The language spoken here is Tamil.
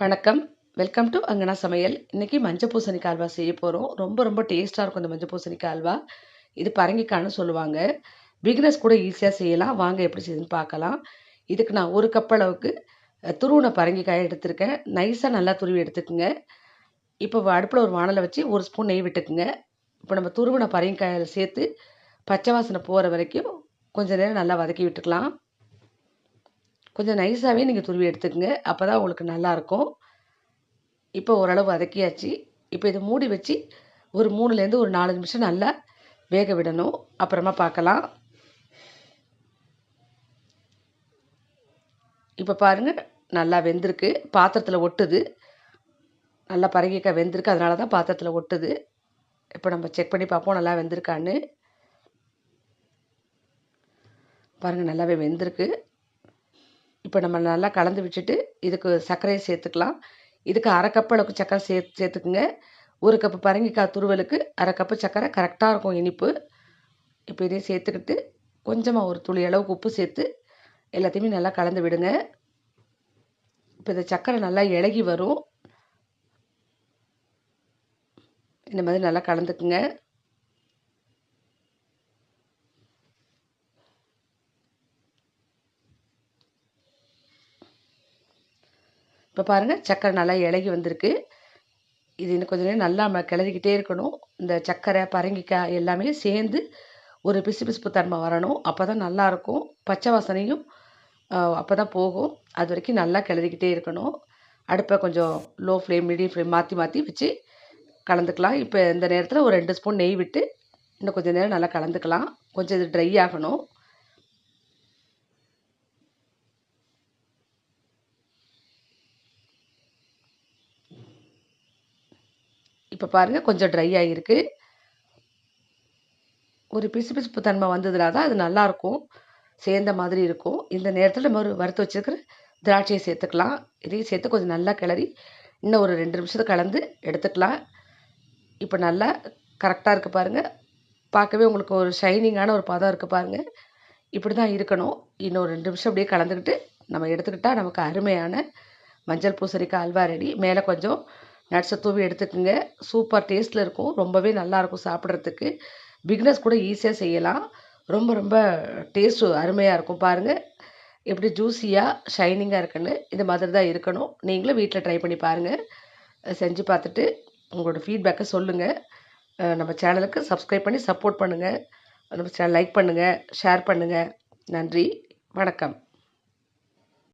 வணக்கம். வெல்கம் டு அங்கனா சமையல். இன்னைக்கு மஞ்ச பூசணிக்காய் அல்வா செய்ய போறோம். ரொம்ப டேஸ்ட்டா இருக்கும் இந்த மஞ்ச பூசணிக்காய் அல்வா. இது பரங்கிக்காய்ன்னு சொல்லுவாங்க. பிகினர்ஸ் கூட ஈஸியா செய்யலாம். வாங்க எப்படி செய்யுதுன்னு பார்க்கலாம். இதுக்கு நான் 1 கப் அளவுக்கு துருவுன பரங்கிக்காய எடுத்திருக்கேன். நைஸா நல்லா துருவி எடுத்துக்கங்க. இப்போ அடுப்புல ஒரு வாணல வச்சு 1 ஸ்பூன் நெய் விட்டுக்குங்க. இப்போ நம்ம துருவுன பரங்கிக்காயில சேர்த்து பச்சை வாசனை போற வரைக்கும் கொஞ்ச நேரம் நல்லா வதக்கி விட்டுக்கலாம். கொஞ்சம் நைஸாவே நீங்க துருவி எடுத்துக்கங்க. அப்பதான் உங்களுக்கு நல்லாருக்கும். இப்போ ஓரளவு வதக்கியாச்சு. இப்போ இத மூடி வச்சு ஒரு 3லேருந்து ஒரு 4 நிமிஷம் நல்லா வேக விடணும். அப்புறமா பார்க்கலாம். இப்போ பாருங்க நல்லா வெந்திருக்கு. பாத்திரத்தில ஒட்டுது. நல்லா பரங்கிக்காய் வெந்திருக்கு. அதனால தான் பாத்திரத்தில ஒட்டுது. இப்போ நம்ம செக் பண்ணி பார்ப்போம் நல்லா வெந்திருக்கான்னு. பாருங்க நல்லாவே வெந்திருக்கு. இப்போ நம்ம நல்லா கலந்து விட்டுட்டு இதுக்கு சர்க்கரையை சேர்த்துக்கலாம். இதுக்கு 1/2 கப் அளவுக்கு சர்க்கரை சேர்த்துக்குங்க. 1 கப்பு பரங்கிக்காய் துருவலுக்கு 1/2 கப்பு சர்க்கரை கரெக்டாக இருக்கும் இனிப்பு. இப்போ இதையும் சேர்த்துக்கிட்டு கொஞ்சமாக ஒரு துளி அளவுக்கு உப்பு சேர்த்து எல்லாத்தையுமே நல்லா கலந்து விடுங்க. இப்போ இந்த சர்க்கரை நல்லா இளகி வரும். இந்த மாதிரி நல்லா கலந்துக்குங்க. இப்போ பாருங்கள் சர்க்கரை நல்லா இளகி வந்திருக்கு. இது இன்னும் கொஞ்சம் நேரம் நல்லா நம்ம கிளறிக்கிட்டே இருக்கணும். இந்த சர்க்கரை பரங்கிக்காய் எல்லாமே சேர்ந்து ஒரு பிசுபிசுப்பு தன்மை வரணும். அப்போ தான் நல்லாயிருக்கும். பச்சை வாசனையும் அப்போ தான் போகும். அது வரைக்கும் நல்லா கிளறிக்கிட்டே இருக்கணும். அடுப்பை கொஞ்சம் லோ ஃப்ளேம் மீடியம் ஃப்ளேம் மாற்றி வச்சு கலந்துக்கலாம். இப்போ இந்த நேரத்தில் ஒரு 2 ஸ்பூன் நெய் விட்டு இன்னும் கொஞ்சம் நேரம் நல்லா கலந்துக்கலாம். கொஞ்சம் இது ட்ரை ஆகணும். இப்போ பாருங்கள் கொஞ்சம் ட்ரை ஆகிருக்கு. ஒரு பிசுபிசுப்பு தன்மை வந்ததுனா தான் அது நல்லாயிருக்கும். சேர்ந்த மாதிரி இருக்கும். இந்த நேரத்தில் நம்ம ஒரு வறுத்து வச்சுருக்கிற திராட்சையை சேர்த்துக்கலாம். இதையும் சேர்த்து கொஞ்சம் நல்லா கிளறி இன்னும் ஒரு 2 நிமிஷத்தை கலந்து எடுத்துக்கலாம். இப்போ நல்லா கரெக்டாக இருக்குது பாருங்கள். பார்க்கவே உங்களுக்கு ஒரு ஷைனிங்கான ஒரு பதம் இருக்குது பாருங்கள். இப்படி தான் இருக்கணும். இன்னும் ஒரு 2 நிமிஷம் அப்படியே கலந்துக்கிட்டு நம்ம எடுத்துக்கிட்டால் நமக்கு அருமையான மஞ்சள் பூசணிக்காய் அல்வா ரெடி. மேலே கொஞ்சம் நட்ஸை தூவி எடுத்துக்கோங்க. சூப்பர் டேஸ்ட்டில் இருக்கும். ரொம்பவே நல்லாயிருக்கும் சாப்பிட்றதுக்கு. பிகினர்ஸ் கூட ஈஸியாக செய்யலாம். ரொம்ப டேஸ்ட்டு அருமையாக இருக்கும். பாருங்கள் எப்படி ஜூஸியாக ஷைனிங்காக இருக்குன்னு. இந்த மாதிரி தான் இருக்கணும். நீங்களும் வீட்டில் ட்ரை பண்ணி பாருங்கள். செஞ்சு பார்த்துட்டு உங்களோட ஃபீட்பேக்கை சொல்லுங்கள். நம்ம சேனலுக்கு சப்ஸ்கிரைப் பண்ணி சப்போர்ட் பண்ணுங்கள். நம்ம சேனல் லைக் பண்ணுங்கள், ஷேர் பண்ணுங்கள். நன்றி, வணக்கம்.